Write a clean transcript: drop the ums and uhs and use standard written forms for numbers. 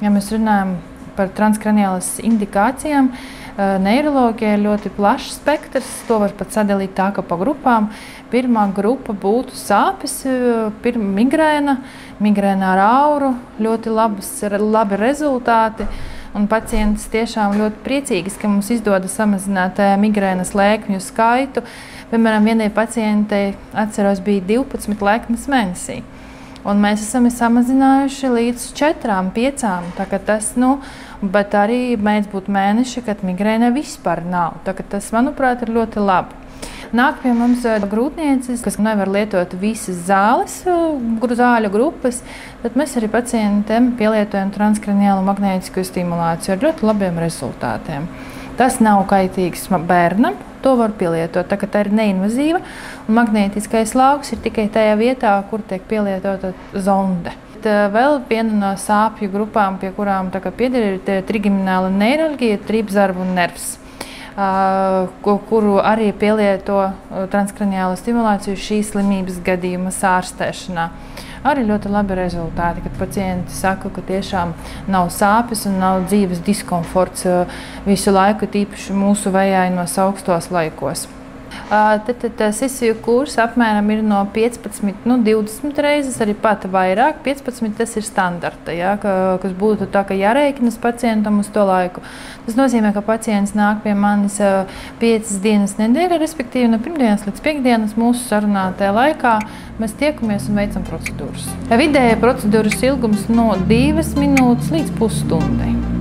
Ja mēs runājam par transkraniālas indikācijām, neiroloģija ir ļoti plašs spektrs. To var pat sadalīt tā, ka pa grupām. Pirmā grupa būtu sāpes, migrēna ar auru, ļoti labi rezultāti. Un pacients tiešām ļoti priecīgs, ka mums izdodas samazināt migrēnas lēkmju skaitu. Piemēram, vienai pacientei, atceros, bija 12 lēkmes mēnesī. Un mēs esam samazinājuši līdz 4, 5. Tā kā tas, bet arī mēdz būt mēneši, kad migrēna vispār nav. Tā kā tas, manuprāt, ir ļoti labi. Nāk pie mums grūtnieces, kas nevar lietot visas zāles, zāļu grupas, tad mēs arī pacientiem pielietojam transkraniālu magnētisko stimulāciju ar ļoti labiem rezultātiem. Tas nav kaitīgs bērnam, to var pielietot, tā ka tā ir neinvazīva, un magnētiskais lauks ir tikai tajā vietā, kur tiek pielietota zonde. Vēl viena no sāpju grupām, pie kurām pieder, ir trigimināla neiralģija, trīpzarvu nervs, kuru arī pielieto transkraniālo stimulāciju šīs slimības gadījuma ārstēšanā. Arī ļoti labi rezultāti, kad pacienti saka, ka tiešām nav sāpes un nav dzīves diskomforts visu laiku, tīpaši mūsu vējainos augstos laikos. Tad sesiju kurs apmēram ir no 15, 20 reizes, arī pat vairāk. 15 tas ir standarta, ja, kas būtu tā, ka jārēķinas pacientam uz to laiku. Tas nozīmē, ka pacients nāk pie manis 5 dienas nedēļā, respektīvi no pirmdienas līdz piekdienas mūsu sarunātajā laikā mēs tiekamies un veicam procedūras. Vidēja procedūras ilgums no 2 minūtes līdz pusstundai.